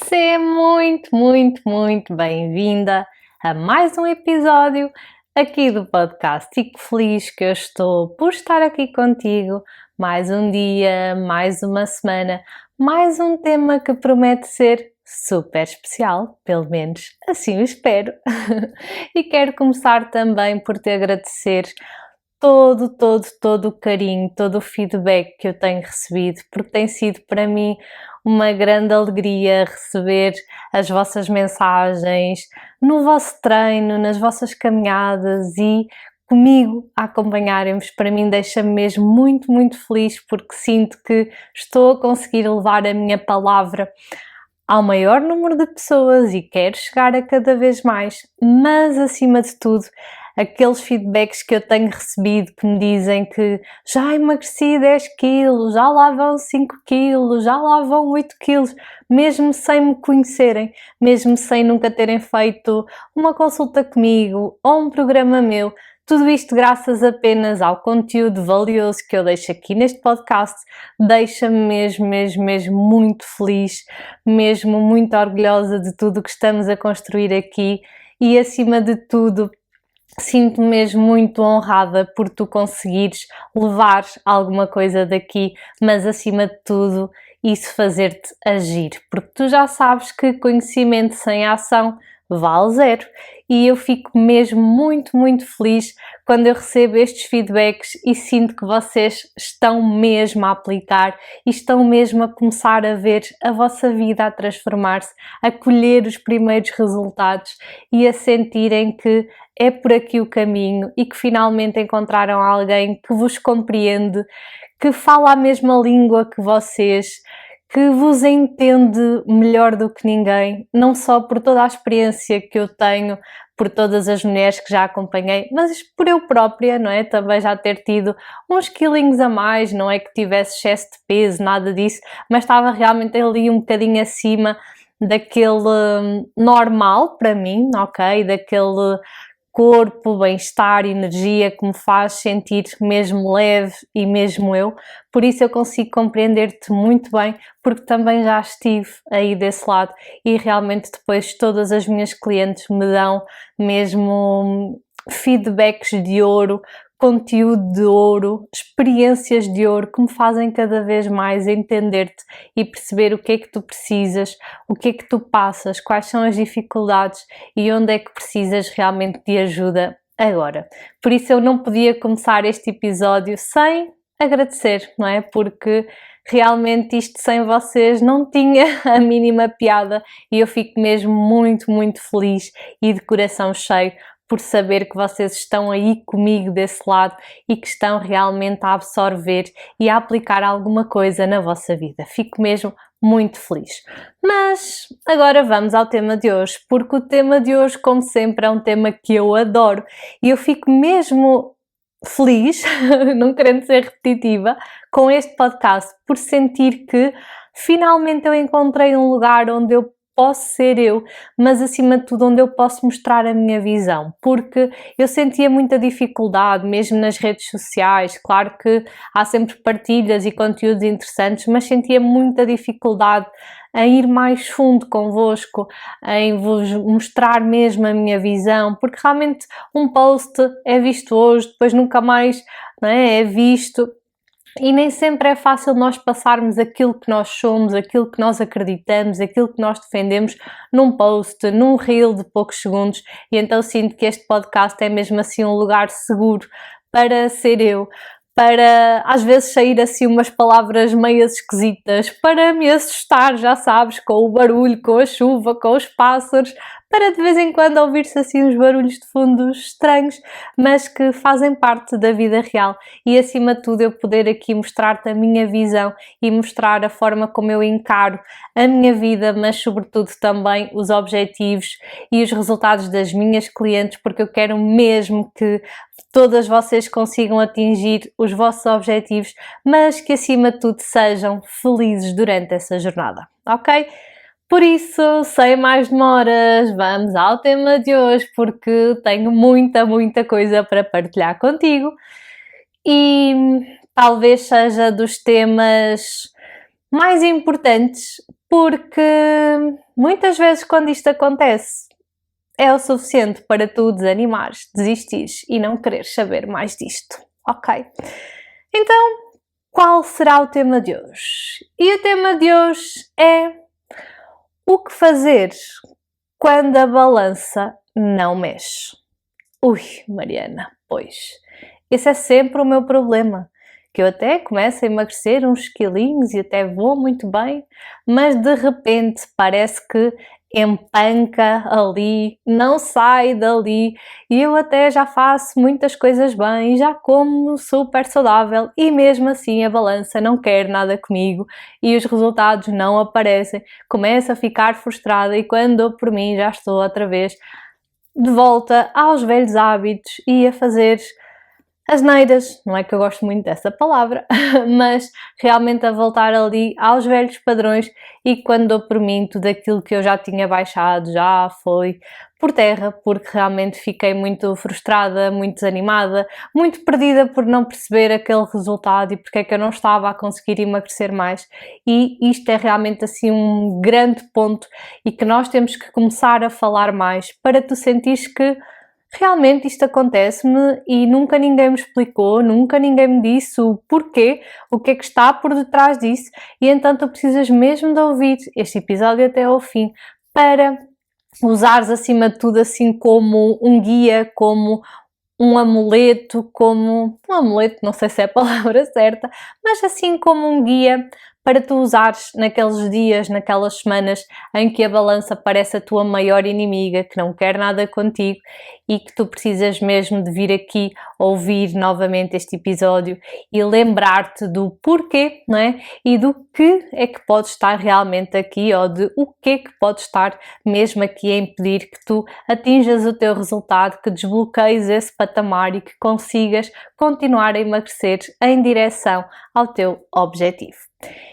Seja muito bem-vinda a mais um episódio aqui do podcast. Fico feliz que eu estou por estar aqui contigo mais um dia, mais uma semana, mais um tema que promete ser super especial, pelo menos assim eu espero. E quero começar também por te agradecer todo o carinho, todo o feedback que eu tenho recebido, porque tem sido para mim uma grande alegria receber as vossas mensagens no vosso treino, nas vossas caminhadas e comigo a acompanharem-vos. Para mim deixa-me mesmo muito feliz, porque sinto que estou a conseguir levar a minha palavra ao maior número de pessoas e quero chegar a cada vez mais, mas acima de tudo, aqueles feedbacks que eu tenho recebido que me dizem que já emagreci 10 quilos, já lá vão 5 quilos, já lá vão 8 quilos, mesmo sem me conhecerem, mesmo sem nunca terem feito uma consulta comigo ou um programa meu. Tudo isto graças apenas ao conteúdo valioso que eu deixo aqui neste podcast, deixa-me mesmo muito feliz, mesmo muito orgulhosa de tudo o que estamos a construir aqui e acima de tudo sinto-me mesmo muito honrada por tu conseguires levar alguma coisa daqui, mas acima de tudo isso fazer-te agir, porque tu já sabes que conhecimento sem ação vale zero e eu fico mesmo muito feliz quando eu recebo estes feedbacks e sinto que vocês estão mesmo a aplicar e estão mesmo a começar a ver a vossa vida a transformar-se, a colher os primeiros resultados e a sentirem que é por aqui o caminho e que finalmente encontraram alguém que vos compreende, que fala a mesma língua que vocês, que vos entende melhor do que ninguém, não só por toda a experiência que eu tenho, por todas as mulheres que já acompanhei, mas por eu própria, não é? Também já ter tido uns quilinhos a mais, não é que tivesse excesso de peso, nada disso, mas estava realmente ali um bocadinho acima daquele normal para mim, ok? Daquele corpo, bem-estar, energia que me faz sentir mesmo leve e mesmo eu, por isso eu consigo compreender-te muito bem, porque também já estive aí desse lado e realmente depois todas as minhas clientes me dão mesmo feedbacks de ouro, conteúdo de ouro, experiências de ouro que me fazem cada vez mais entender-te e perceber o que é que tu precisas, o que é que tu passas, quais são as dificuldades e onde é que precisas realmente de ajuda agora. Por isso eu não podia começar este episódio sem agradecer, não é? Porque realmente isto sem vocês não tinha a mínima piada e eu fico mesmo muito feliz e de coração cheio por saber que vocês estão aí comigo desse lado e que estão realmente a absorver e a aplicar alguma coisa na vossa vida. Fico mesmo muito feliz. Mas agora vamos ao tema de hoje, porque o tema de hoje, como sempre, é um tema que eu adoro e eu fico mesmo feliz, não querendo ser repetitiva, com este podcast, por sentir que finalmente eu encontrei um lugar onde eu posso ser eu, mas acima de tudo onde eu posso mostrar a minha visão, porque eu sentia muita dificuldade, mesmo nas redes sociais, claro que há sempre partilhas e conteúdos interessantes, mas sentia muita dificuldade em ir mais fundo convosco, em vos mostrar mesmo a minha visão, porque realmente um post é visto hoje, depois nunca mais, não é visto. E nem sempre é fácil nós passarmos aquilo que nós somos, aquilo que nós acreditamos, aquilo que nós defendemos num post, num reel de poucos segundos, e então sinto que este podcast é mesmo assim um lugar seguro para ser eu, para às vezes sair assim umas palavras meias esquisitas, para me assustar, já sabes, com o barulho, com a chuva, com os pássaros, para de vez em quando ouvir-se assim uns barulhos de fundo estranhos, mas que fazem parte da vida real e acima de tudo eu poder aqui mostrar-te a minha visão e mostrar a forma como eu encaro a minha vida, mas sobretudo também os objetivos e os resultados das minhas clientes, porque eu quero mesmo que todas vocês consigam atingir os vossos objetivos, mas que acima de tudo sejam felizes durante essa jornada, ok? Por isso, sem mais demoras, vamos ao tema de hoje, porque tenho muita coisa para partilhar contigo e talvez seja dos temas mais importantes porque muitas vezes quando isto acontece é o suficiente para tu desanimares, desistires e não quereres saber mais disto, ok? Então, qual será o tema de hoje? E o tema de hoje é o que fazer quando a balança não mexe. Ui, Mariana, pois, esse é sempre o meu problema, que eu até começo a emagrecer uns quilinhos e até vou muito bem, mas de repente parece que empanca ali, não sai dali e eu até já faço muitas coisas bem, já como super saudável e mesmo assim a balança não quer nada comigo e os resultados não aparecem, começo a ficar frustrada e quando dou por mim já estou outra vez de volta aos velhos hábitos e a fazer asneiras, não é que eu gosto muito dessa palavra, mas realmente a voltar ali aos velhos padrões e quando dou por mim tudo aquilo que eu já tinha baixado já foi por terra, porque realmente fiquei muito frustrada, muito desanimada, muito perdida por não perceber aquele resultado e porque é que eu não estava a conseguir emagrecer mais. E isto é realmente assim um grande ponto e que nós temos que começar a falar mais para tu sentires que realmente isto acontece-me e nunca ninguém me explicou, nunca ninguém me disse o porquê, o que é que está por detrás disso e então tu precisas mesmo de ouvir este episódio até ao fim para usares acima de tudo assim como um guia, como um amuleto, não sei se é a palavra certa, mas assim como um guia para tu usares naqueles dias, naquelas semanas em que a balança parece a tua maior inimiga, que não quer nada contigo e que tu precisas mesmo de vir aqui ouvir novamente este episódio e lembrar-te do porquê, não é? E do que é que pode estar realmente aqui ou de o que é que pode estar mesmo aqui a impedir que tu atinjas o teu resultado, que desbloqueies esse patamar e que consigas continuar a emagrecer em direção ao teu objetivo.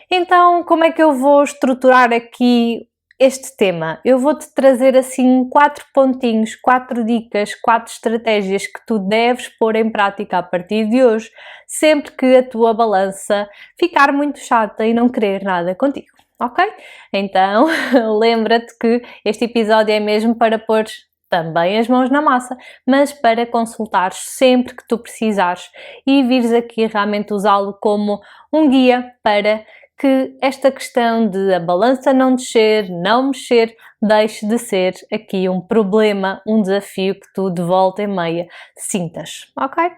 Então, como é que eu vou estruturar aqui este tema? Eu vou-te trazer assim 4 pontinhos, 4 dicas, 4 estratégias que tu deves pôr em prática a partir de hoje, sempre que a tua balança ficar muito chata e não querer nada contigo, ok? Então, lembra-te que este episódio é mesmo para pôr também as mãos na massa, mas para consultares sempre que tu precisares e vires aqui realmente usá-lo como um guia para que esta questão de a balança não descer, não mexer, deixe de ser aqui um problema, um desafio que tu de volta e meia sintas, ok?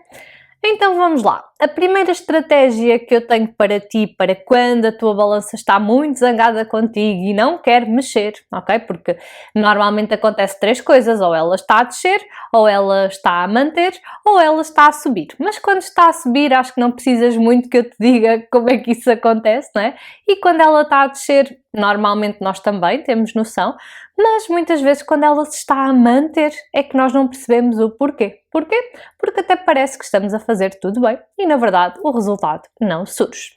Então vamos lá. A primeira estratégia que eu tenho para ti, para quando a tua balança está muito zangada contigo e não quer mexer, ok? Porque normalmente acontece 3 coisas, ou ela está a descer, ou ela está a manter, ou ela está a subir. Mas quando está a subir, acho que não precisas muito que eu te diga como é que isso acontece, não é? E quando ela está a descer, normalmente nós também temos noção, mas muitas vezes quando ela se está a manter é que nós não percebemos o porquê. Porquê? Porque até parece que estamos a fazer tudo bem e na verdade o resultado não surge.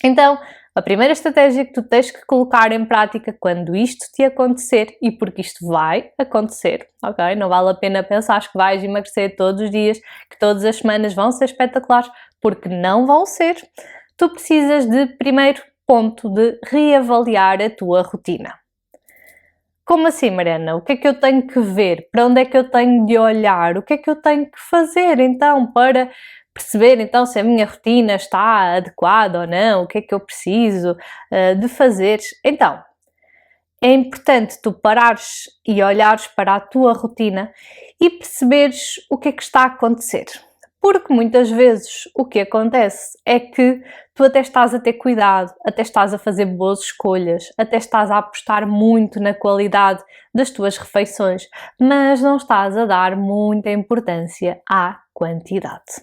Então, a primeira estratégia que tu tens que colocar em prática quando isto te acontecer, e porque isto vai acontecer, ok? Não vale a pena pensar que vais emagrecer todos os dias, que todas as semanas vão ser espetaculares, porque não vão ser. Tu precisas de, primeiro ponto, de reavaliar a tua rotina. Como assim, Mariana? O que é que eu tenho que ver? Para onde é que eu tenho de olhar? O que é que eu tenho que fazer então para perceber então se a minha rotina está adequada ou não? O que é que eu preciso de fazer? Então, é importante tu parares e olhares para a tua rotina e perceberes o que é que está a acontecer. Porque muitas vezes o que acontece é que tu até estás a ter cuidado, até estás a fazer boas escolhas, até estás a apostar muito na qualidade das tuas refeições, mas não estás a dar muita importância à quantidade.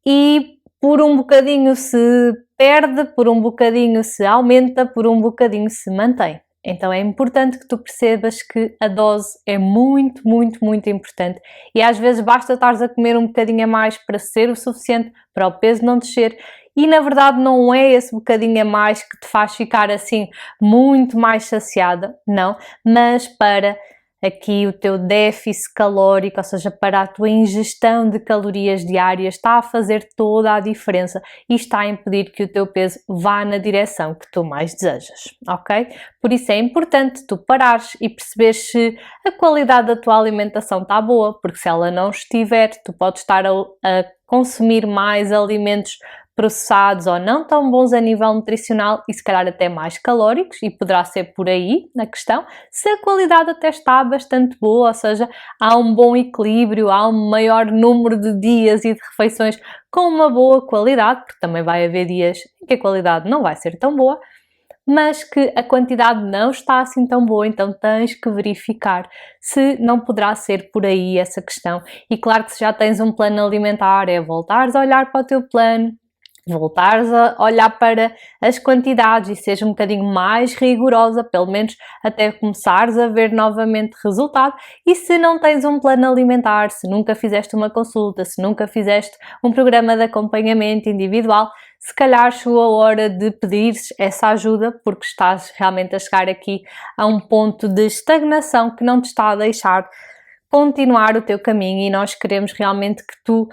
E por um bocadinho se perde, por um bocadinho se aumenta, por um bocadinho se mantém. Então é importante que tu percebas que a dose é muito, muito, muito importante e às vezes basta estares a comer um bocadinho a mais para ser o suficiente para o peso não descer e na verdade não é esse bocadinho a mais que te faz ficar assim muito mais saciada, não, mas para aqui o teu déficit calórico, ou seja, para a tua ingestão de calorias diárias, está a fazer toda a diferença e está a impedir que o teu peso vá na direção que tu mais desejas, ok? Por isso é importante tu parares e perceberes se a qualidade da tua alimentação está boa, porque se ela não estiver, tu podes estar a consumir mais alimentos processados ou não tão bons a nível nutricional e se calhar até mais calóricos, e poderá ser por aí a questão. Se a qualidade até está bastante boa, ou seja, há um bom equilíbrio, há um maior número de dias e de refeições com uma boa qualidade, porque também vai haver dias em que a qualidade não vai ser tão boa, mas que a quantidade não está assim tão boa, então tens que verificar se não poderá ser por aí essa questão. E claro que se já tens um plano alimentar, é voltares a olhar para o teu plano, voltares a olhar para as quantidades e seja um bocadinho mais rigorosa, pelo menos até começares a ver novamente resultado. E se não tens um plano alimentar, se nunca fizeste uma consulta, se nunca fizeste um programa de acompanhamento individual, se calhar chegou a hora de pedires essa ajuda, porque estás realmente a chegar aqui a um ponto de estagnação que não te está a deixar continuar o teu caminho, e nós queremos realmente que tu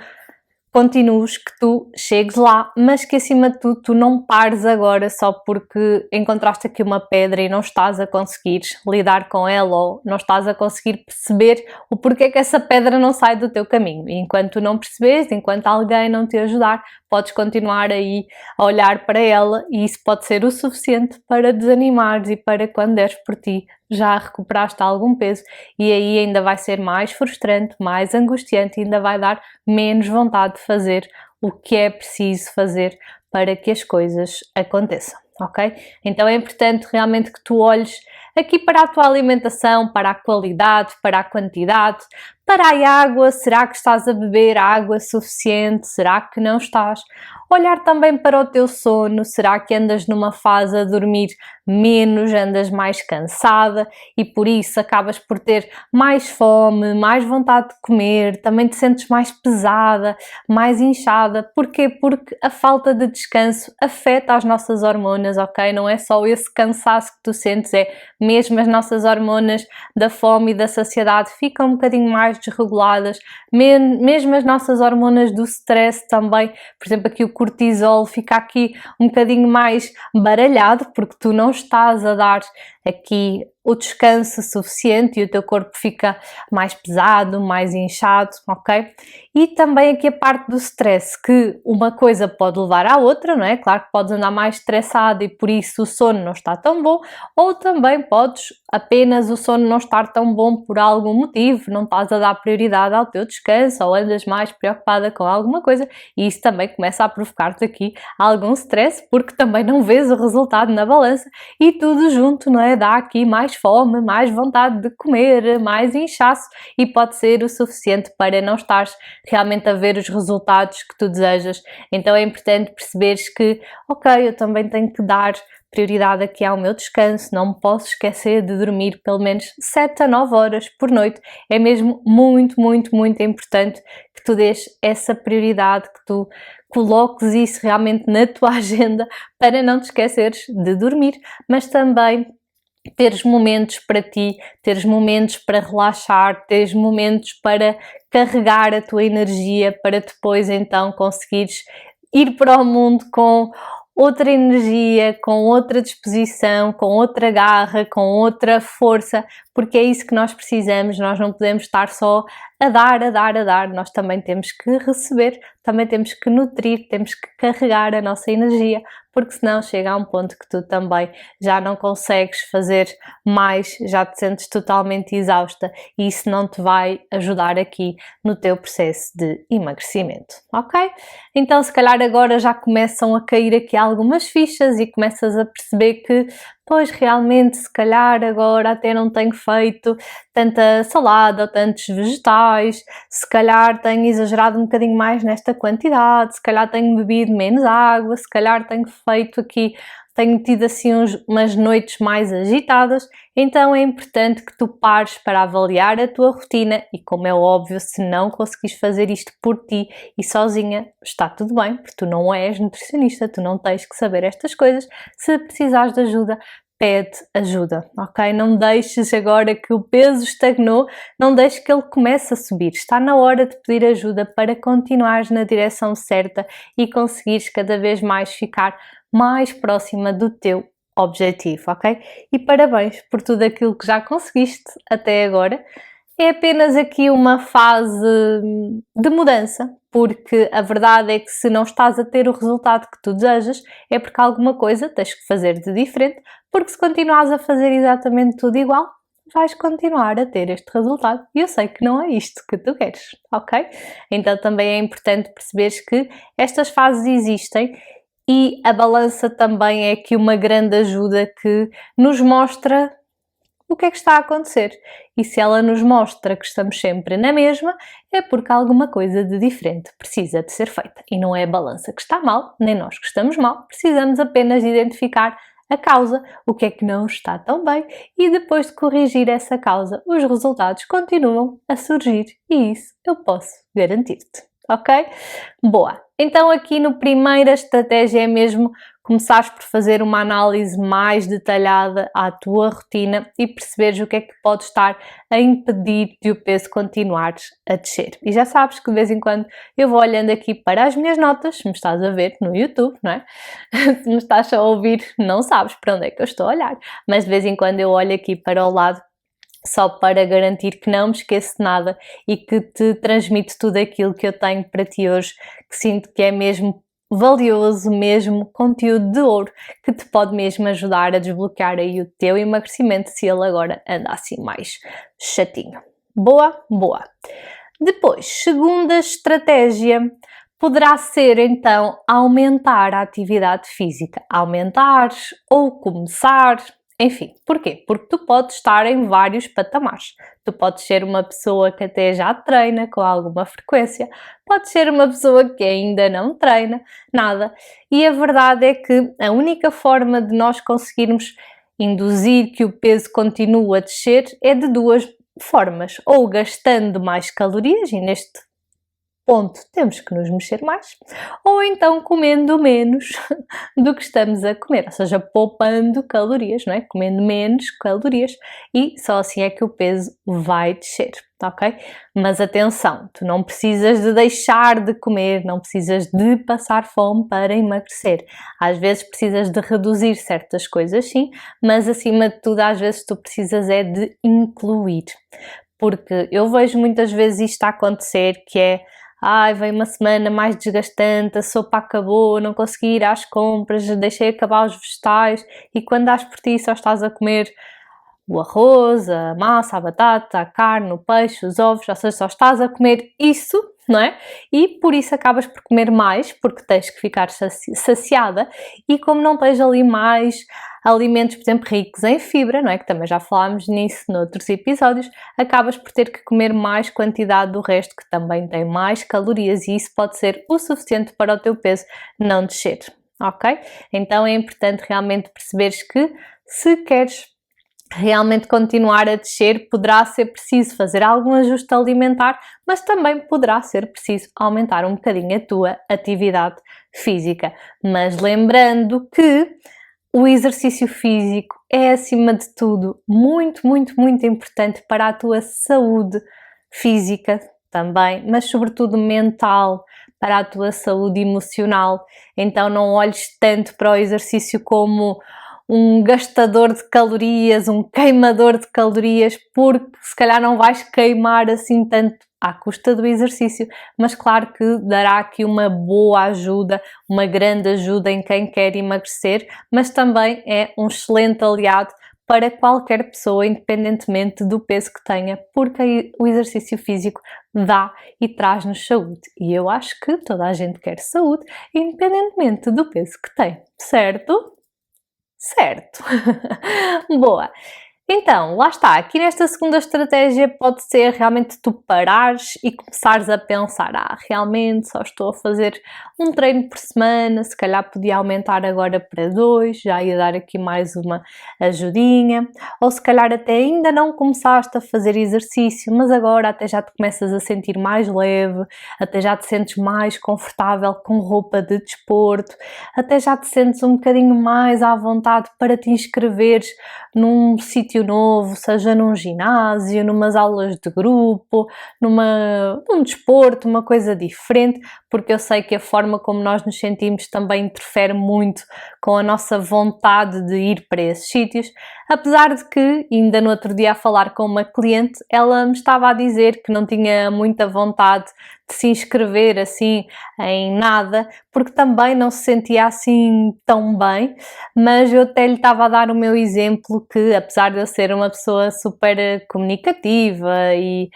continues, que tu chegues lá, mas que acima de tudo tu não pares agora só porque encontraste aqui uma pedra e não estás a conseguir lidar com ela, ou não estás a conseguir perceber o porquê que essa pedra não sai do teu caminho. E enquanto tu não percebes, enquanto alguém não te ajudar, podes continuar aí a olhar para ela, e isso pode ser o suficiente para desanimares e para quando deres por ti já recuperaste algum peso, e aí ainda vai ser mais frustrante, mais angustiante e ainda vai dar menos vontade de fazer o que é preciso fazer para que as coisas aconteçam, ok? Então é importante realmente que tu olhes aqui para a tua alimentação, para a qualidade, para a quantidade, para a água. Será que estás a beber água suficiente? Será que não estás? Olhar também para o teu sono. Será que andas numa fase a dormir menos, andas mais cansada e por isso acabas por ter mais fome, mais vontade de comer, também te sentes mais pesada, mais inchada? Porquê? Porque a falta de descanso afeta as nossas hormonas, ok? Não é só esse cansaço que tu sentes, é mesmo as nossas hormonas da fome e da saciedade ficam um bocadinho mais desreguladas, mesmo as nossas hormonas do stress também. Por exemplo, aqui o cortisol fica aqui um bocadinho mais baralhado porque tu não estás a dar aqui o descanso suficiente e o teu corpo fica mais pesado, mais inchado, ok? E também aqui a parte do stress, que uma coisa pode levar à outra, não é? Claro que podes andar mais estressado e por isso o sono não está tão bom, ou também podes apenas o sono não estar tão bom por algum motivo, não estás a dar prioridade ao teu descanso ou andas mais preocupada com alguma coisa, e isso também começa a provocar-te aqui algum stress, porque também não vês o resultado na balança e tudo junto, não é? Dá aqui mais fome, mais vontade de comer, mais inchaço, e pode ser o suficiente para não estares realmente a ver os resultados que tu desejas. Então é importante perceberes que, ok, eu também tenho que dar prioridade aqui ao meu descanso, não me posso esquecer de dormir pelo menos 7 a 9 horas por noite. É mesmo muito, muito, muito importante que tu dês essa prioridade, que tu coloques isso realmente na tua agenda para não te esqueceres de dormir, mas também teres momentos para ti, teres momentos para relaxar, teres momentos para carregar a tua energia, para depois então conseguires ir para o mundo com outra energia, com outra disposição, com outra garra, com outra força, porque é isso que nós precisamos. Nós não podemos estar só a dar, a dar, a dar, nós também temos que receber, também temos que nutrir, temos que carregar a nossa energia, porque senão chega a um ponto que tu também já não consegues fazer mais, já te sentes totalmente exausta, e isso não te vai ajudar aqui no teu processo de emagrecimento, ok? Então se calhar agora já começam a cair aqui algumas fichas e começas a perceber que, pois realmente, se calhar agora até não tenho feito tanta salada ou tantos vegetais, se calhar tenho exagerado um bocadinho mais nesta quantidade, se calhar tenho bebido menos água, se calhar tenho feito aqui, tenho tido assim umas noites mais agitadas. Então é importante que tu pares para avaliar a tua rotina e, como é óbvio, se não conseguires fazer isto por ti e sozinha, está tudo bem, porque tu não és nutricionista, tu não tens que saber estas coisas. Se precisares de ajuda, pede ajuda, ok? Não deixes agora que o peso estagnou, não deixes que ele comece a subir. Está na hora de pedir ajuda para continuares na direção certa e conseguires cada vez mais ficar mais próxima do teu objetivo, ok? E parabéns por tudo aquilo que já conseguiste até agora. É apenas aqui uma fase de mudança, porque a verdade é que se não estás a ter o resultado que tu desejas, é porque alguma coisa tens que fazer de diferente, porque se continuares a fazer exatamente tudo igual, vais continuar a ter este resultado. E eu sei que não é isto que tu queres, ok? Então também é importante perceberes que estas fases existem e a balança também é aqui uma grande ajuda que nos mostra o que é que está a acontecer. E se ela nos mostra que estamos sempre na mesma, é porque alguma coisa de diferente precisa de ser feita. E não é a balança que está mal, nem nós que estamos mal, precisamos apenas identificar a causa, o que é que não está tão bem, e depois de corrigir essa causa, os resultados continuam a surgir e isso eu posso garantir-te, ok? Boa! Então aqui no primeira estratégia é mesmo começares por fazer uma análise mais detalhada à tua rotina e perceberes o que é que pode estar a impedir de o peso continuares a descer. E já sabes que de vez em quando eu vou olhando aqui para as minhas notas, se me estás a ver no YouTube, não é? Se me estás a ouvir, não sabes para onde é que eu estou a olhar, mas de vez em quando eu olho aqui para o lado só para garantir que não me esqueço de nada e que te transmito tudo aquilo que eu tenho para ti hoje, que sinto que é mesmo valioso, mesmo conteúdo de ouro, que te pode mesmo ajudar a desbloquear aí o teu emagrecimento se ele agora anda assim mais chatinho. Boa? Boa! Depois, segunda estratégia poderá ser então aumentar a atividade física, aumentar ou começar. Enfim, porquê? Porque tu podes estar em vários patamares. Tu podes ser uma pessoa que até já treina com alguma frequência, podes ser uma pessoa que ainda não treina nada. E a verdade é que a única forma de nós conseguirmos induzir que o peso continue a descer é de duas formas. Ou gastando mais calorias, e neste ponto temos que nos mexer mais, ou então comendo menos do que estamos a comer, ou seja, poupando calorias, não é? Comendo menos calorias e só assim é que o peso vai descer, ok? Mas atenção, tu não precisas de deixar de comer, não precisas de passar fome para emagrecer. Às vezes precisas de reduzir certas coisas, sim, mas acima de tudo às vezes tu precisas é de incluir. Porque eu vejo muitas vezes isto a acontecer, que é vem uma semana mais desgastante, a sopa acabou, não consegui ir às compras, deixei acabar os vegetais e quando dás por ti só estás a comer o arroz, a massa, a batata, a carne, o peixe, os ovos, ou seja, só estás a comer isso, não é? E por isso acabas por comer mais, porque tens que ficar saciada e como não tens ali mais alimentos, por exemplo, ricos em fibra, não é? Que também já falámos nisso noutros episódios, acabas por ter que comer mais quantidade do resto, que também tem mais calorias e isso pode ser o suficiente para o teu peso não descer, ok? Então é importante realmente perceberes que se queres realmente continuar a descer, poderá ser preciso fazer algum ajuste alimentar, mas também poderá ser preciso aumentar um bocadinho a tua atividade física. Mas lembrando que o exercício físico é, acima de tudo, muito, muito, muito importante para a tua saúde física também, mas sobretudo mental, para a tua saúde emocional. Então não olhes tanto para o exercício como um gastador de calorias, um queimador de calorias, porque se calhar não vais queimar assim tanto à custa do exercício, mas claro que dará aqui uma boa ajuda, uma grande ajuda em quem quer emagrecer, mas também é um excelente aliado para qualquer pessoa, independentemente do peso que tenha, porque o exercício físico dá e traz-nos saúde. E eu acho que toda a gente quer saúde, independentemente do peso que tem, certo? Certo! Boa! Então, lá está, aqui nesta segunda estratégia pode ser realmente tu parares e começares a pensar, realmente só estou a fazer um treino por semana, se calhar podia aumentar agora para 2, já ia dar aqui mais uma ajudinha, ou se calhar até ainda não começaste a fazer exercício, mas agora até já te começas a sentir mais leve, até já te sentes mais confortável com roupa de desporto, até já te sentes um bocadinho mais à vontade para te inscreveres num sítio novo, seja num ginásio, numas aulas de grupo, num desporto, uma coisa diferente, porque eu sei que a forma como nós nos sentimos também interfere muito com a nossa vontade de ir para esses sítios, apesar de que, ainda no outro dia a falar com uma cliente, ela me estava a dizer que não tinha muita vontade de se inscrever assim em nada, porque também não se sentia assim tão bem, mas eu até lhe estava a dar o meu exemplo que, apesar de eu ser uma pessoa super comunicativa e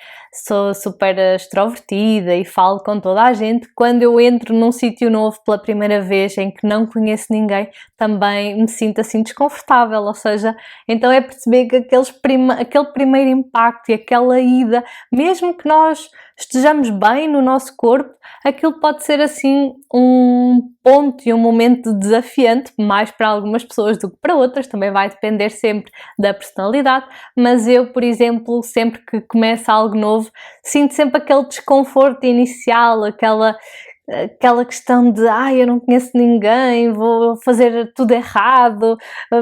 sou super extrovertida e falo com toda a gente, quando eu entro num sítio novo pela primeira vez em que não conheço ninguém, também me sinto assim desconfortável, ou seja, então é perceber que aquele primeiro impacto e aquela ida, mesmo que nós estejamos bem no nosso corpo, aquilo pode ser assim um ponto e um momento desafiante, mais para algumas pessoas do que para outras, também vai depender sempre da personalidade, mas eu, por exemplo, sempre que começo algo novo, sinto sempre aquele desconforto inicial, aquela questão de eu não conheço ninguém, vou fazer tudo errado,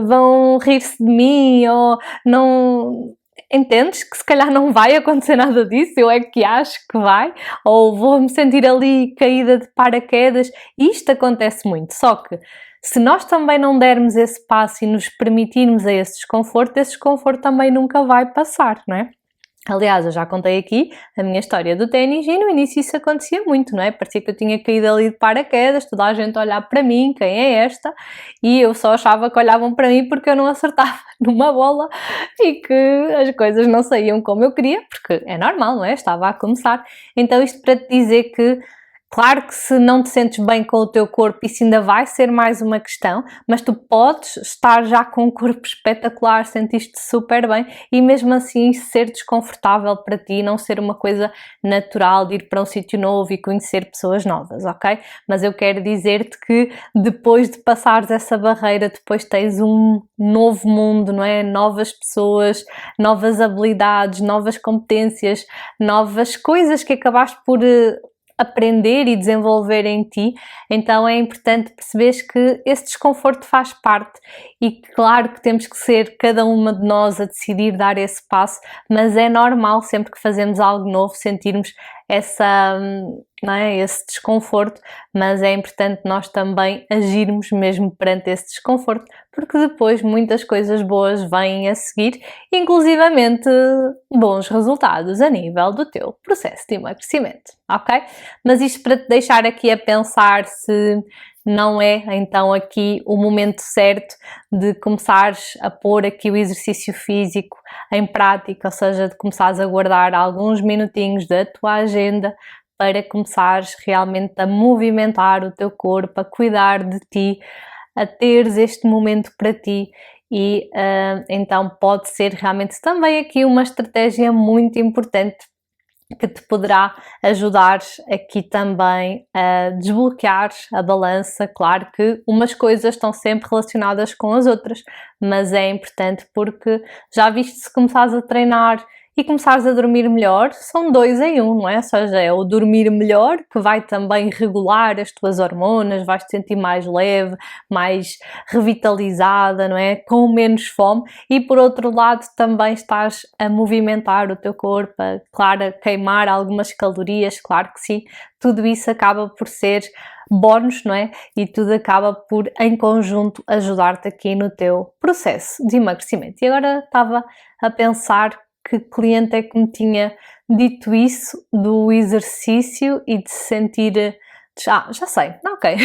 vão rir-se de mim, ou não... Entendes que se calhar não vai acontecer nada disso, eu é que acho que vai, ou vou-me sentir ali caída de paraquedas. Isto acontece muito, só que se nós também não dermos esse passo e nos permitirmos a esse desconforto também nunca vai passar, não é? Aliás, eu já contei aqui a minha história do ténis e no início isso acontecia muito, não é? Parecia que eu tinha caído ali de paraquedas, toda a gente a olhar para mim, quem é esta? E eu só achava que olhavam para mim porque eu não acertava numa bola e que as coisas não saíam como eu queria, porque é normal, não é? Estava a começar. Então isto para te dizer que claro que se não te sentes bem com o teu corpo, isso ainda vai ser mais uma questão, mas tu podes estar já com um corpo espetacular, sentiste super bem e mesmo assim ser desconfortável para ti, não ser uma coisa natural de ir para um sítio novo e conhecer pessoas novas, ok? Mas eu quero dizer-te que depois de passares essa barreira, depois tens um novo mundo, não é? Novas pessoas, novas habilidades, novas competências, novas coisas que acabaste por aprender e desenvolver em ti, então é importante perceberes que esse desconforto faz parte e claro que temos que ser cada uma de nós a decidir dar esse passo, mas é normal sempre que fazemos algo novo sentirmos não é, esse desconforto, mas é importante nós também agirmos mesmo perante esse desconforto, porque depois muitas coisas boas vêm a seguir, inclusivamente bons resultados a nível do teu processo de emagrecimento, ok? Mas isto para te deixar aqui a pensar se não é então aqui o momento certo de começares a pôr aqui o exercício físico em prática, ou seja, de começares a guardar alguns minutinhos da tua agenda para começares realmente a movimentar o teu corpo, a cuidar de ti, a teres este momento para ti e então pode ser realmente também aqui uma estratégia muito importante que te poderá ajudar aqui também a desbloquear a balança. Claro que umas coisas estão sempre relacionadas com as outras, mas é importante porque já viste, se começares a treinar e começares a dormir melhor, são 2 em 1, não é? Ou seja, é o dormir melhor que vai também regular as tuas hormonas, vais-te sentir mais leve, mais revitalizada, não é? Com menos fome e por outro lado também estás a movimentar o teu corpo, claro, a queimar algumas calorias, claro que sim, tudo isso acaba por ser bónus, não é? E tudo acaba por, em conjunto, ajudar-te aqui no teu processo de emagrecimento. E agora estava a pensar que cliente é que me tinha dito isso do exercício e de se sentir... já sei, ok,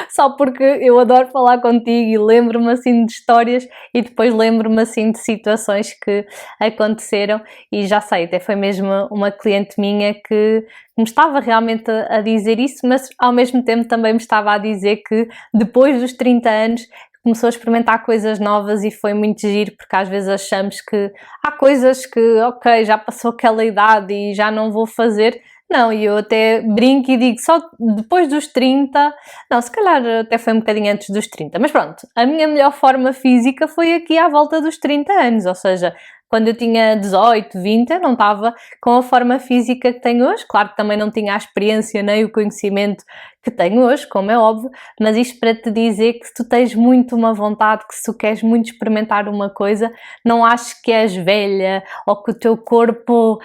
só porque eu adoro falar contigo e lembro-me assim de histórias e depois lembro-me assim de situações que aconteceram e já sei, até foi mesmo uma cliente minha que me estava realmente a dizer isso, mas ao mesmo tempo também me estava a dizer que depois dos 30 anos começou a experimentar coisas novas e foi muito giro, porque às vezes achamos que há coisas que, ok, já passou aquela idade e já não vou fazer. Não, e eu até brinco e digo só depois dos 30, não, se calhar até foi um bocadinho antes dos 30, mas pronto, a minha melhor forma física foi aqui à volta dos 30 anos, ou seja, quando eu tinha 18, 20, eu não estava com a forma física que tenho hoje. Claro que também não tinha a experiência nem o conhecimento que tenho hoje, como é óbvio, mas isto para te dizer que se tu tens muito uma vontade, que se tu queres muito experimentar uma coisa, não aches que és velha ou que o teu corpo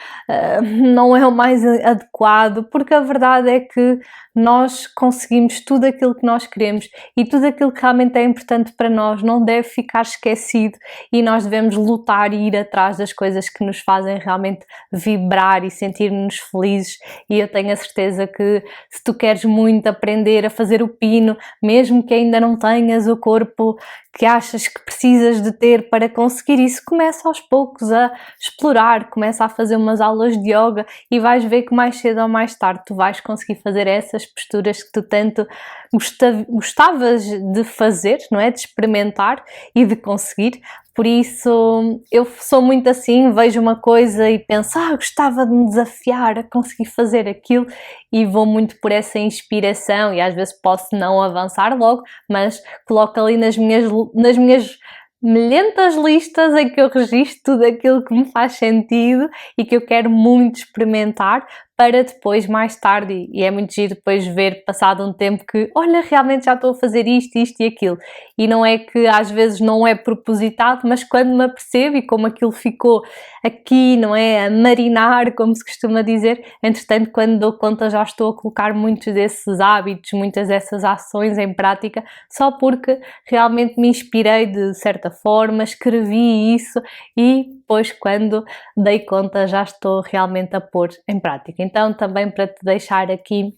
não é o mais adequado, porque a verdade é que nós conseguimos tudo aquilo que nós queremos e tudo aquilo que realmente é importante para nós não deve ficar esquecido e nós devemos lutar e ir atrás das coisas que nos fazem realmente vibrar e sentir-nos felizes. E eu tenho a certeza que se tu queres muito aprender a fazer o pino, mesmo que ainda não tenhas o corpo que achas que precisas de ter para conseguir isso, começa aos poucos a explorar, começa a fazer umas aulas de yoga e vais ver que mais cedo ou mais tarde tu vais conseguir fazer essas posturas que tu tanto gostavas de fazer, não é? De experimentar e de conseguir. Por isso, eu sou muito assim, vejo uma coisa e penso, gostava de me desafiar a conseguir fazer aquilo e vou muito por essa inspiração e às vezes posso não avançar logo, mas coloco ali nas minhas milhentas listas em que eu registro tudo aquilo que me faz sentido e que eu quero muito experimentar para depois, mais tarde, e é muito giro depois ver, passado um tempo, que olha, realmente já estou a fazer isto e aquilo. E não é que às vezes não é propositado, mas quando me apercebo e como aquilo ficou aqui, não é, a marinar, como se costuma dizer, entretanto, quando dou conta já estou a colocar muitos desses hábitos, muitas dessas ações em prática, só porque realmente me inspirei de certa forma, escrevi isso e depois quando dei conta já estou realmente a pôr em prática. Então também para te deixar aqui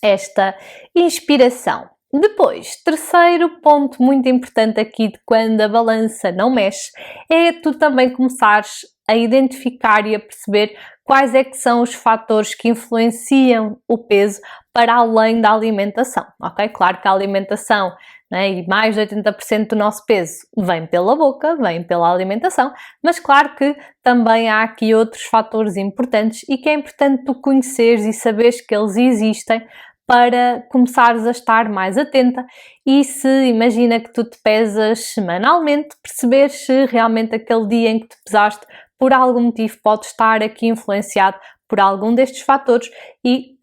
esta inspiração. Depois, terceiro ponto muito importante aqui de quando a balança não mexe, é tu também começares a identificar e a perceber quais é que são os fatores que influenciam o peso para além da alimentação, ok? Claro que a alimentação, né, e mais de 80% do nosso peso vem pela boca, vem pela alimentação, mas claro que também há aqui outros fatores importantes e que é importante tu conheceres e saberes que eles existem para começares a estar mais atenta e se imagina que tu te pesas semanalmente, perceber se realmente aquele dia em que te pesaste por algum motivo pode estar aqui influenciado por algum destes fatores e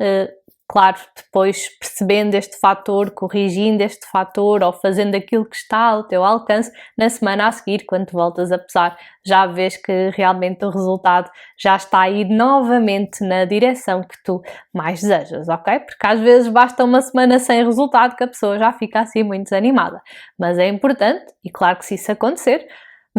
claro, depois percebendo este fator, corrigindo este fator ou fazendo aquilo que está ao teu alcance, na semana a seguir, quando te voltas a pesar, já vês que realmente o resultado já está a ir novamente na direção que tu mais desejas, ok? Porque às vezes basta uma semana sem resultado que a pessoa já fica assim muito desanimada. Mas é importante, e claro que se isso acontecer,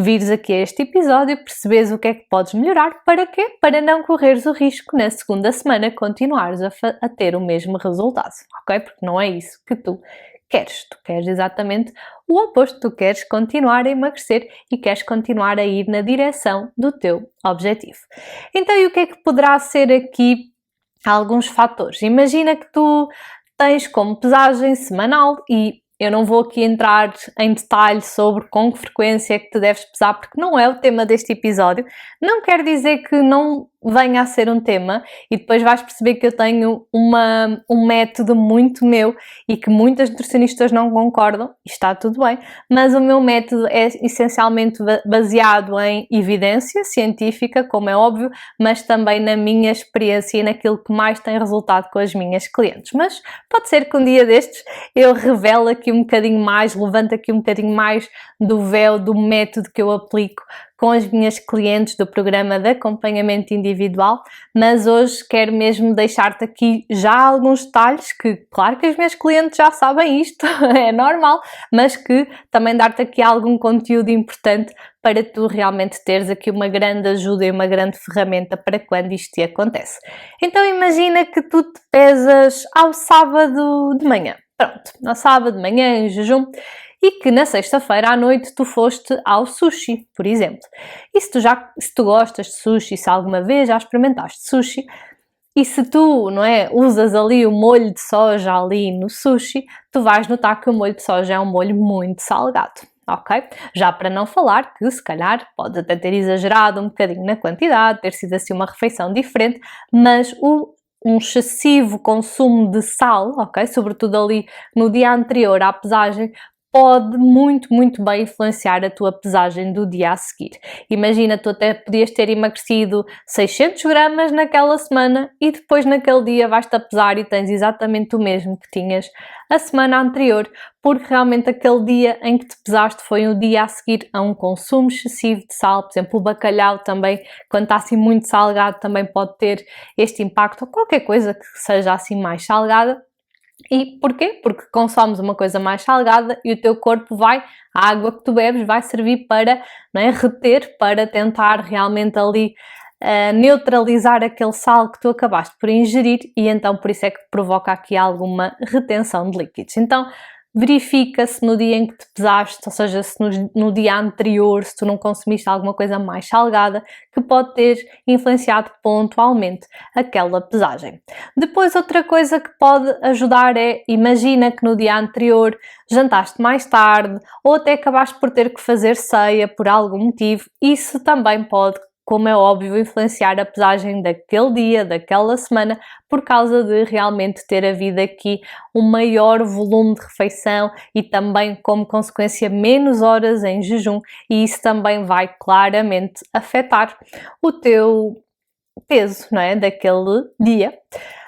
vires aqui a este episódio, percebes o que é que podes melhorar, para quê? Para não correres o risco na segunda semana continuares a ter o mesmo resultado, ok? Porque não é isso que tu queres. Tu queres exatamente o oposto, tu queres continuar a emagrecer e queres continuar a ir na direção do teu objetivo. Então, e o que é que poderá ser aqui alguns fatores? Imagina que tu tens como pesagem semanal e eu não vou aqui entrar em detalhe sobre com que frequência é que te deves pesar, porque não é o tema deste episódio. Não quer dizer que não venha a ser um tema e depois vais perceber que eu tenho um método muito meu e que muitas nutricionistas não concordam, e está tudo bem, mas o meu método é essencialmente baseado em evidência científica, como é óbvio, mas também na minha experiência e naquilo que mais tem resultado com as minhas clientes. Mas pode ser que um dia destes eu revele aqui um bocadinho mais, levante aqui um bocadinho mais do véu do método que eu aplico com as minhas clientes do programa de acompanhamento individual, mas hoje quero mesmo deixar-te aqui já alguns detalhes que, claro que as minhas clientes já sabem isto, é normal, mas que também dar-te aqui algum conteúdo importante para tu realmente teres aqui uma grande ajuda e uma grande ferramenta para quando isto te acontece. Então imagina que tu te pesas ao sábado de manhã, pronto, no sábado de manhã em jejum, e que na sexta-feira à noite tu foste ao sushi, por exemplo. E se tu gostas de sushi, se alguma vez já experimentaste sushi, E se tu, não é, usas ali o molho de soja ali no sushi, tu vais notar que o molho de soja é um molho muito salgado. Ok? Já para não falar que, se calhar, podes até ter exagerado um bocadinho na quantidade, ter sido assim uma refeição diferente, mas um excessivo consumo de sal, ok? Sobretudo ali no dia anterior à pesagem, pode muito bem influenciar a tua pesagem do dia a seguir. Imagina, tu até podias ter emagrecido 600 gramas naquela semana e depois naquele dia vais-te a pesar e tens exatamente o mesmo que tinhas a semana anterior, porque realmente aquele dia em que te pesaste foi o dia a seguir a um consumo excessivo de sal. Por exemplo, o bacalhau também, quando está assim muito salgado, também pode ter este impacto, ou qualquer coisa que seja assim mais salgada. E porquê? Porque consomes uma coisa mais salgada e o teu corpo a água que tu bebes vai servir para, não é, reter, para tentar realmente ali neutralizar aquele sal que tu acabaste por ingerir, e então por isso é que provoca aqui alguma retenção de líquidos. Então verifica se no dia em que te pesaste, ou seja, se no dia anterior, se tu não consumiste alguma coisa mais salgada, que pode ter influenciado pontualmente aquela pesagem. Depois, outra coisa que pode ajudar é, imagina que no dia anterior jantaste mais tarde ou até acabaste por ter que fazer ceia por algum motivo, isso também pode, como é óbvio, influenciar a pesagem daquele dia, daquela semana, por causa de realmente ter havido aqui um maior volume de refeição e também, como consequência, menos horas em jejum, e isso também vai claramente afetar o teu peso, não é, daquele dia.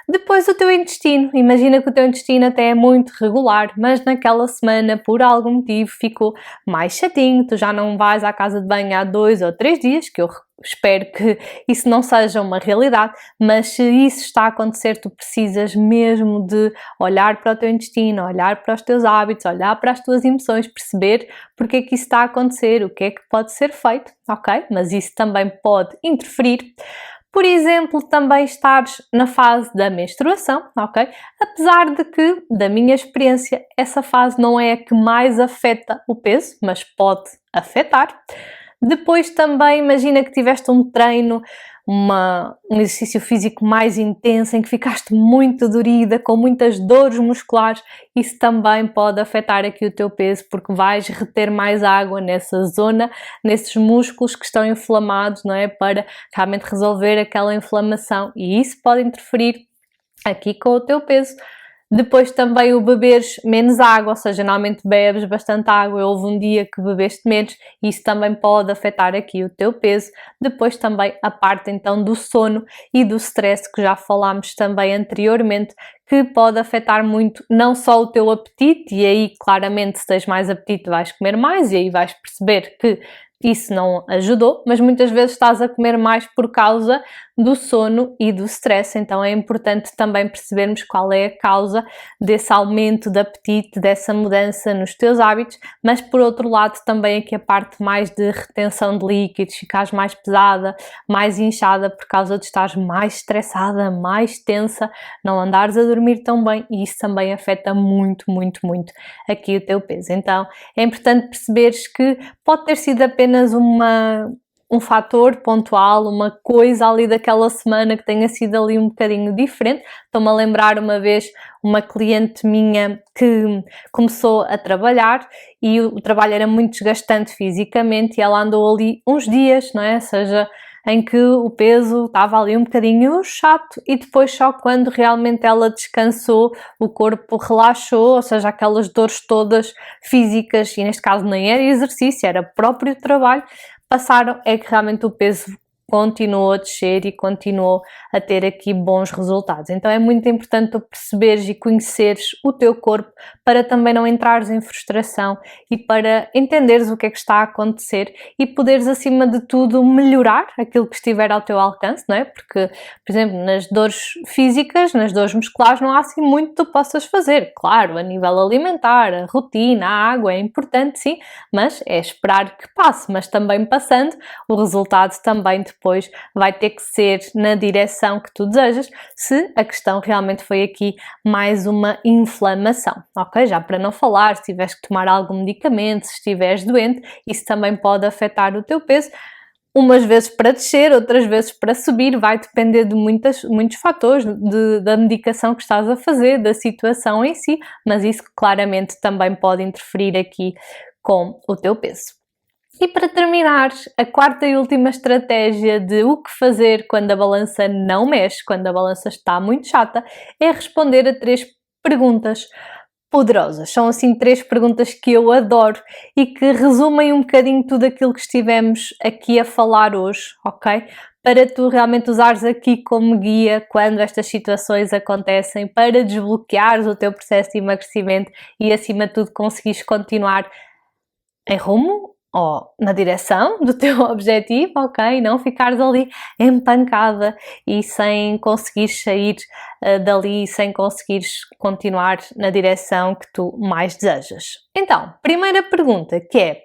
Depois o teu intestino, imagina que o teu intestino até é muito regular, mas naquela semana por algum motivo ficou mais chatinho, tu já não vais à casa de banho há 2 ou 3 dias, que eu espero que isso não seja uma realidade, mas se isso está a acontecer, tu precisas mesmo de olhar para o teu intestino, olhar para os teus hábitos, olhar para as tuas emoções, perceber porque é que isso está a acontecer, o que é que pode ser feito, ok? Mas isso também pode interferir. Por exemplo, também estares na fase da menstruação, ok? Apesar de que, da minha experiência, essa fase não é a que mais afeta o peso, mas pode afetar. Depois também imagina que tiveste um treino, um exercício físico mais intenso, em que ficaste muito dorida, com muitas dores musculares, isso também pode afetar aqui o teu peso, porque vais reter mais água nessa zona, nesses músculos que estão inflamados, não é? Para realmente resolver aquela inflamação, e isso pode interferir aqui com o teu peso. Depois também o beberes menos água, ou seja, normalmente bebes bastante água, houve um dia que bebeste menos, e isso também pode afetar aqui o teu peso. Depois também a parte então do sono e do stress, que já falámos também anteriormente, que pode afetar muito não só o teu apetite, e aí claramente se tens mais apetite vais comer mais, e aí vais perceber que isso não ajudou, mas muitas vezes estás a comer mais por causa do sono e do stress, então é importante também percebermos qual é a causa desse aumento de apetite, dessa mudança nos teus hábitos, mas por outro lado também aqui a parte mais de retenção de líquidos, ficares mais pesada, mais inchada por causa de estares mais estressada, mais tensa, não andares a dormir tão bem, e isso também afeta muito aqui o teu peso. Então é importante perceberes que pode ter sido apenas um fator pontual, uma coisa ali daquela semana que tenha sido ali um bocadinho diferente. Estou-me a lembrar uma vez uma cliente minha que começou a trabalhar e o trabalho era muito desgastante fisicamente, e ela andou ali uns dias, não é? Ou seja, em que o peso estava ali um bocadinho chato, e depois só quando realmente ela descansou, o corpo relaxou, ou seja, aquelas dores todas físicas, e neste caso nem era exercício, era próprio trabalho, passaram, é que realmente o peso continuou a descer e continuou a ter aqui bons resultados. Então é muito importante tu perceberes e conheceres o teu corpo, para também não entrares em frustração e para entenderes o que é que está a acontecer e poderes, acima de tudo, melhorar aquilo que estiver ao teu alcance, não é? Porque, por exemplo, nas dores físicas, nas dores musculares, não há assim muito que tu possas fazer. Claro, a nível alimentar, a rotina, a água é importante, sim, mas é esperar que passe, mas também passando, o resultado também depois vai ter que ser na direção que tu desejas, se a questão realmente foi aqui mais uma inflamação, ok? Já para não falar, se tiveres que tomar algum medicamento, se estiveres doente, isso também pode afetar o teu peso. umas vezes para descer, outras vezes para subir, vai depender de muitos fatores, da medicação que estás a fazer, da situação em si, mas isso claramente também pode interferir aqui com o teu peso. E para terminar, a quarta e última estratégia de o que fazer quando a balança não mexe, quando a balança está muito chata, é responder a 3 perguntas poderosas. São assim 3 perguntas que eu adoro e que resumem um bocadinho tudo aquilo que estivemos aqui a falar hoje, ok? Para tu realmente usares aqui como guia quando estas situações acontecem, para desbloqueares o teu processo de emagrecimento e acima de tudo conseguires continuar em rumo ou na direção do teu objetivo, ok? Não ficares ali empancada e sem conseguires sair dali, sem conseguires continuar na direção que tu mais desejas. Então, primeira pergunta que é: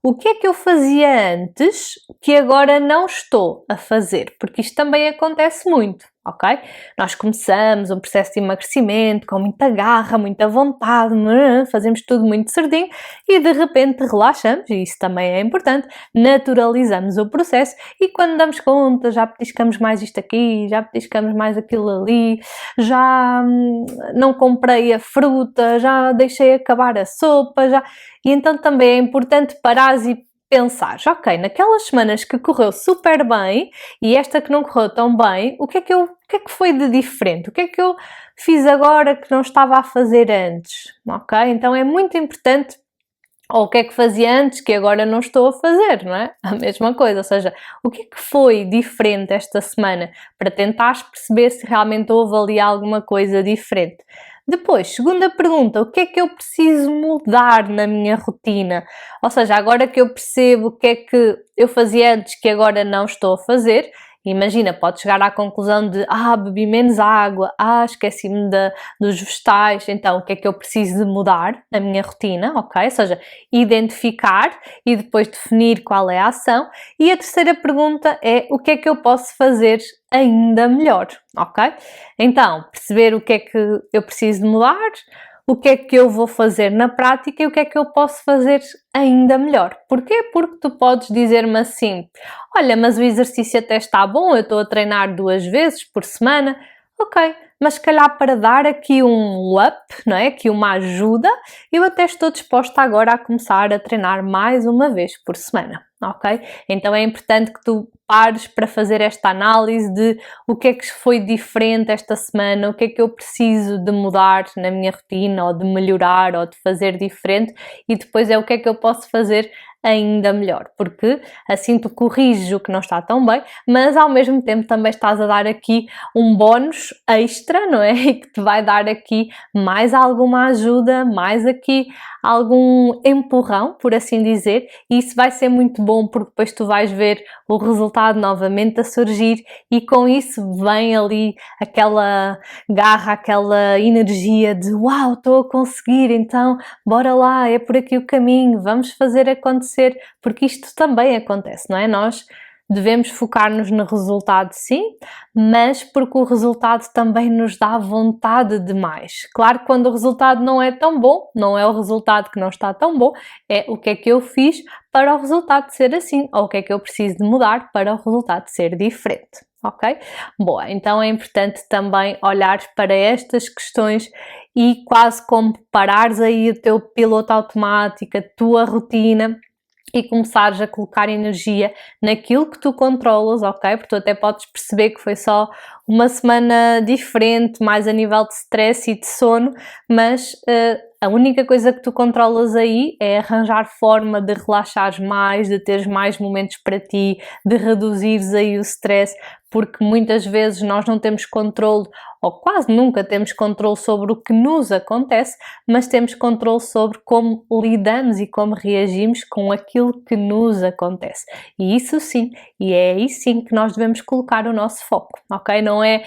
o que é que eu fazia antes que agora não estou a fazer? Porque isto também acontece muito, ok? Nós começamos um processo de emagrecimento com muita garra, muita vontade, fazemos tudo muito certinho e de repente relaxamos, e isso também é importante, naturalizamos o processo e quando damos conta já petiscamos mais isto aqui, já petiscamos mais aquilo ali, já não comprei a fruta, já deixei acabar a sopa, já... E então também é importante parares e pensares, ok, naquelas semanas que correu super bem e esta que não correu tão bem, o que é que foi de diferente? O que é que eu fiz agora que não estava a fazer antes? Ok? Então é muito importante, ou o que é que fazia antes que agora não estou a fazer, não é? A mesma coisa, ou seja, o que é que foi diferente esta semana para tentares perceber se realmente houve ali alguma coisa diferente. Depois, segunda pergunta, o que é que eu preciso mudar na minha rotina? Ou seja, agora que eu percebo o que é que eu fazia antes que agora não estou a fazer, imagina, podes chegar à conclusão de bebi menos água, esqueci-me dos vegetais, então o que é que eu preciso de mudar na minha rotina, ok? Ou seja, identificar e depois definir qual é a ação. E a terceira pergunta é: o que é que eu posso fazer ainda melhor, ok? Então, perceber o que é que eu preciso de mudar, o que é que eu vou fazer na prática e o que é que eu posso fazer ainda melhor. Porquê? Porque tu podes dizer-me assim: olha, mas o exercício até está bom, eu estou a treinar 2 vezes por semana, ok, mas se calhar para dar aqui um up, não é? Aqui uma ajuda, eu até estou disposta agora a começar a treinar mais uma vez por semana, ok? Então é importante que tu pares para fazer esta análise de o que é que foi diferente esta semana, o que é que eu preciso de mudar na minha rotina, ou de melhorar, ou de fazer diferente, e depois é o que é que eu posso fazer ainda melhor, porque assim tu corriges o que não está tão bem, mas ao mesmo tempo também estás a dar aqui um bónus extra, não é? E que te vai dar aqui mais alguma ajuda, mais aqui algum empurrão, por assim dizer, e isso vai ser muito bom porque depois tu vais ver o resultado novamente a surgir e com isso vem ali aquela garra, aquela energia de uau, estou a conseguir, então bora lá, é por aqui o caminho, vamos fazer acontecer, porque isto também acontece, não é? Nós devemos focar-nos no resultado, sim, mas porque o resultado também nos dá vontade de mais. Claro que quando o resultado não é tão bom, não é o resultado que não está tão bom, é o que é que eu fiz para o resultado ser assim, ou o que é que eu preciso de mudar para o resultado ser diferente. Ok? Boa, então é importante também olhar para estas questões e quase como parares aí o teu piloto automático, a tua rotina e começares a colocar energia naquilo que tu controlas, ok? Porque tu até podes perceber que foi só uma semana diferente, mais a nível de stress e de sono, mas a única coisa que tu controlas aí é arranjar forma de relaxares mais, de teres mais momentos para ti, de reduzires aí o stress, porque muitas vezes nós não temos controle, ou quase nunca temos controle sobre o que nos acontece, mas temos controle sobre como lidamos e como reagimos com aquilo que nos acontece. E isso sim, e é aí sim que nós devemos colocar o nosso foco, ok? Não é,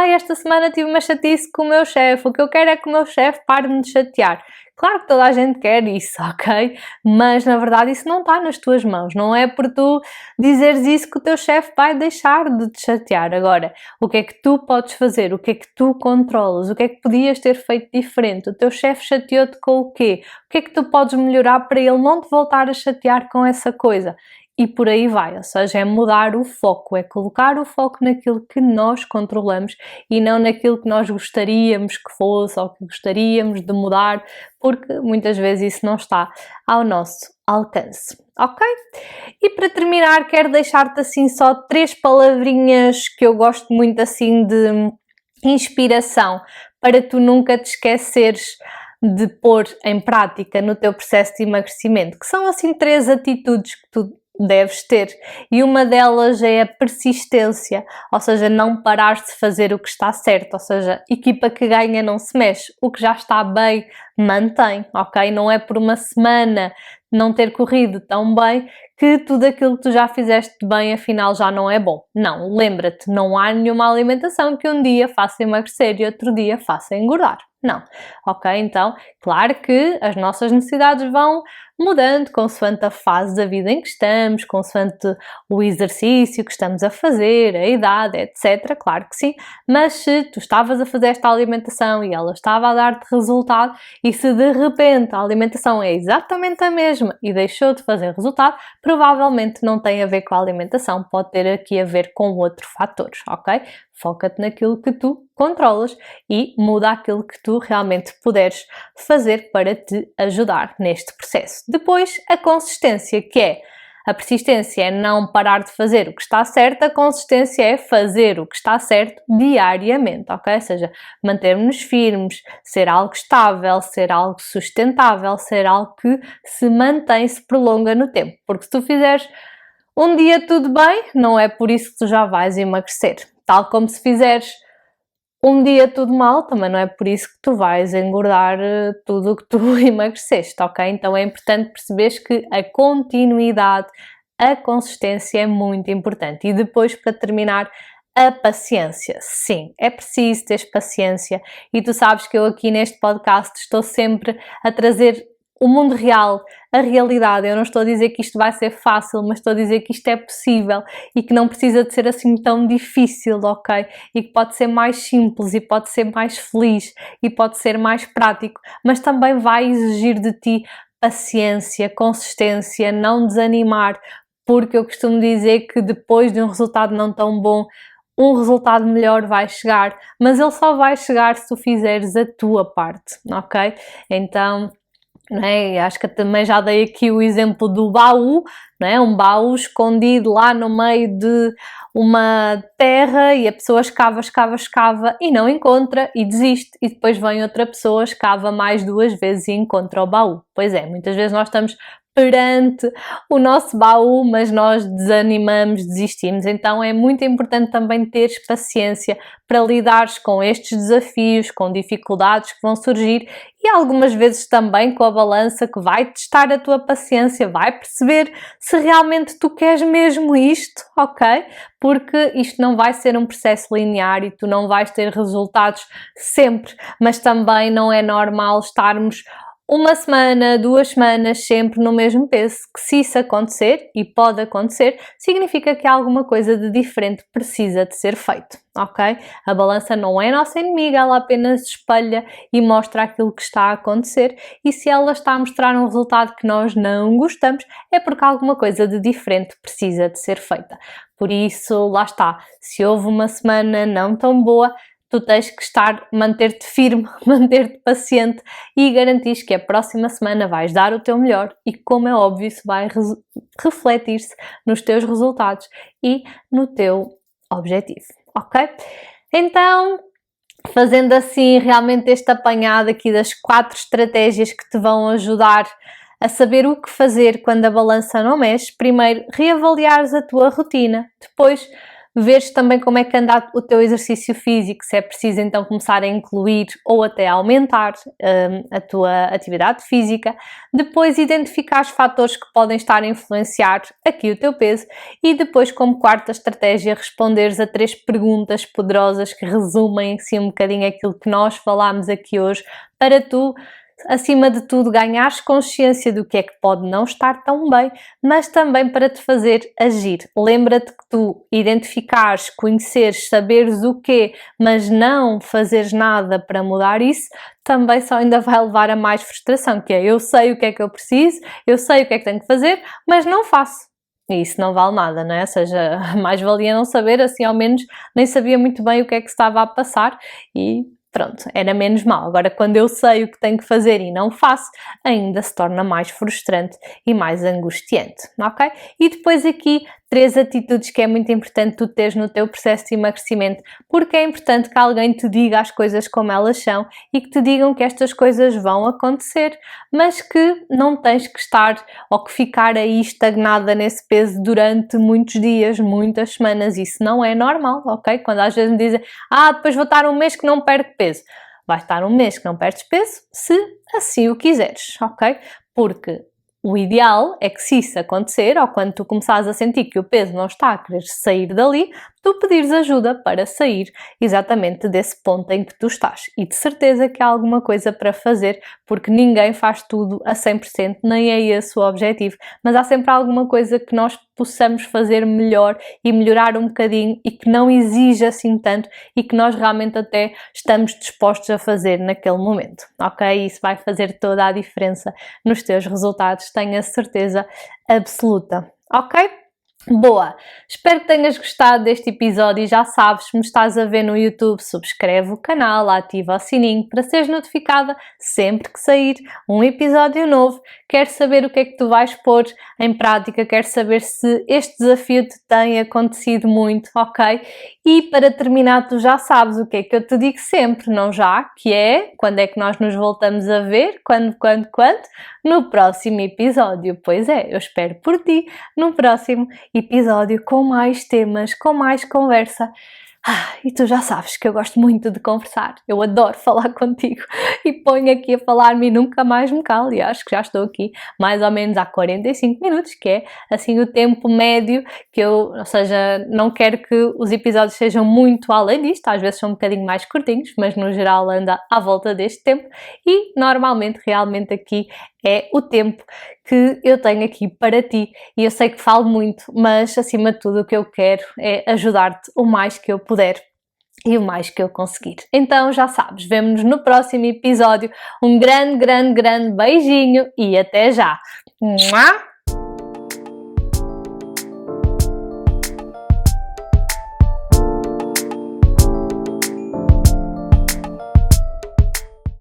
esta semana tive uma chatice com o meu chefe, o que eu quero é que o meu chefe pare de me chatear. Claro que toda a gente quer isso, ok? Mas na verdade isso não está nas tuas mãos, não é por tu dizeres isso que o teu chefe vai deixar de te chatear. Agora, o que é que tu podes fazer? O que é que tu controlas? O que é que podias ter feito diferente? O teu chefe chateou-te com o quê? O que é que tu podes melhorar para ele não te voltar a chatear com essa coisa? e por aí vai, ou seja, é mudar o foco, é colocar o foco naquilo que nós controlamos e não naquilo que nós gostaríamos que fosse ou que gostaríamos de mudar, porque muitas vezes isso não está ao nosso alcance, ok? E para terminar, quero deixar-te assim só 3 palavrinhas que eu gosto muito assim de inspiração para tu nunca te esqueceres de pôr em prática no teu processo de emagrecimento, que são assim 3 atitudes que tu deves ter, e uma delas é a persistência, ou seja, não parar de fazer o que está certo, ou seja, equipa que ganha não se mexe, o que já está bem mantém, ok? Não é por uma semana não ter corrido tão bem que tudo aquilo que tu já fizeste bem afinal já não é bom. Não, lembra-te, não há nenhuma alimentação que um dia faça emagrecer e outro dia faça engordar. Não, ok? Então, claro que as nossas necessidades vão mudando consoante a fase da vida em que estamos, consoante o exercício que estamos a fazer, a idade, etc. Claro que sim, mas se tu estavas a fazer esta alimentação e ela estava a dar-te resultado, e se de repente a alimentação é exatamente a mesma e deixou de fazer resultado, provavelmente não tem a ver com a alimentação, pode ter aqui a ver com outros fatores, ok? Foca-te naquilo que tu controlas e muda aquilo que tu realmente puderes fazer para te ajudar neste processo. Depois, a consistência, que é a persistência é não parar de fazer o que está certo, a consistência é fazer o que está certo diariamente, ok? Ou seja, manter-nos firmes, ser algo estável, ser algo sustentável, ser algo que se mantém, se prolonga no tempo. Porque se tu fizeres um dia tudo bem, não é por isso que tu já vais emagrecer. Tal como se fizeres um dia tudo mal, também não é por isso que tu vais engordar tudo o que tu emagreceste, ok? Então é importante perceberes que a continuidade, a consistência é muito importante. E depois, para terminar, a paciência. Sim, é preciso ter paciência e tu sabes que eu aqui neste podcast estou sempre a trazer o mundo real, a realidade. Eu não estou a dizer que isto vai ser fácil, mas estou a dizer que isto é possível e que não precisa de ser assim tão difícil, ok? E que pode ser mais simples e pode ser mais feliz e pode ser mais prático, mas também vai exigir de ti paciência, consistência, não desanimar, porque eu costumo dizer que depois de um resultado não tão bom, um resultado melhor vai chegar, mas ele só vai chegar se tu fizeres a tua parte, ok? Então, não é? Acho que também já dei aqui o exemplo do baú, não é? Um baú escondido lá no meio de uma terra e a pessoa escava, escava, escava e não encontra e desiste, e depois vem outra pessoa, escava mais 2 vezes e encontra o baú. Pois é, muitas vezes nós estamos perante o nosso baú, mas nós desanimamos, desistimos. Então é muito importante também teres paciência para lidares com estes desafios, com dificuldades que vão surgir e algumas vezes também com a balança que vai testar a tua paciência, vai perceber se realmente tu queres mesmo isto, ok? Porque isto não vai ser um processo linear e tu não vais ter resultados sempre, mas também não é normal estarmos uma semana, 2 semanas sempre no mesmo peso, que se isso acontecer, e pode acontecer, significa que alguma coisa de diferente precisa de ser feito, ok? A balança não é nossa inimiga, ela apenas espelha e mostra aquilo que está a acontecer, e se ela está a mostrar um resultado que nós não gostamos, é porque alguma coisa de diferente precisa de ser feita. Por isso, lá está, se houve uma semana não tão boa, tu tens que manter-te firme, manter-te paciente e garantir que a próxima semana vais dar o teu melhor e, como é óbvio, isso vai refletir-se nos teus resultados e no teu objetivo, ok? Então, fazendo assim realmente este apanhado aqui das 4 estratégias que te vão ajudar a saber o que fazer quando a balança não mexe, primeiro reavaliares a tua rotina, depois veres também como é que anda o teu exercício físico, se é preciso então começar a incluir ou até aumentar a tua atividade física, depois identificar os fatores que podem estar a influenciar aqui o teu peso e depois, como quarta estratégia, responderes a 3 perguntas poderosas que resumem assim um bocadinho aquilo que nós falámos aqui hoje, para tu, acima de tudo, ganhares consciência do que é que pode não estar tão bem, mas também para te fazer agir. Lembra-te que tu identificares, conheceres, saberes o quê, mas não fazeres nada para mudar isso, também só ainda vai levar a mais frustração, que é eu sei o que é que eu preciso, eu sei o que é que tenho que fazer, mas não faço. E isso não vale nada, não é? Ou seja, mais valia não saber, assim ao menos nem sabia muito bem o que é que se estava a passar e pronto, era menos mal. Agora, quando eu sei o que tenho que fazer e não faço, ainda se torna mais frustrante e mais angustiante, ok? E depois aqui, 3 atitudes que é muito importante tu teres no teu processo de emagrecimento, porque é importante que alguém te diga as coisas como elas são e que te digam que estas coisas vão acontecer, mas que não tens que estar ou que ficar aí estagnada nesse peso durante muitos dias, muitas semanas. Isso não é normal, ok? Quando às vezes me dizem, depois vou estar um mês que não perco peso. Vais estar um mês que não perdes peso, se assim o quiseres, ok? Porque o ideal é que, se isso acontecer, ou quando tu começares a sentir que o peso não está a querer sair dali, tu pedires ajuda para sair exatamente desse ponto em que tu estás. E de certeza que há alguma coisa para fazer, porque ninguém faz tudo a 100%, nem é esse o objetivo, mas há sempre alguma coisa que nós possamos fazer melhor e melhorar um bocadinho e que não exija assim tanto e que nós realmente até estamos dispostos a fazer naquele momento, ok? Isso vai fazer toda a diferença nos teus resultados, tenho a certeza absoluta, ok? Boa! Espero que tenhas gostado deste episódio e já sabes, se me estás a ver no YouTube, subscreve o canal, ativa o sininho para seres notificada sempre que sair um episódio novo. Quero saber o que é que tu vais pôr em prática, quero saber se este desafio te tem acontecido muito, ok? E para terminar, tu já sabes o que é que eu te digo sempre, não já? Que é, quando é que nós nos voltamos a ver? Quando? No próximo episódio. Pois é, eu espero por ti no próximo episódio com mais temas, com mais conversa. E tu já sabes que eu gosto muito de conversar, eu adoro falar contigo e ponho aqui a falar-me e nunca mais me calo, e acho que já estou aqui mais ou menos há 45 minutos, que é assim o tempo médio que eu, ou seja, não quero que os episódios sejam muito além disto, às vezes são um bocadinho mais curtinhos, mas no geral anda à volta deste tempo e normalmente realmente aqui é o tempo que eu tenho aqui para ti e eu sei que falo muito, mas acima de tudo o que eu quero é ajudar-te o mais que eu puder e o mais que eu conseguir. Então já sabes, vemo-nos no próximo episódio. Um grande beijinho e até já! Mua!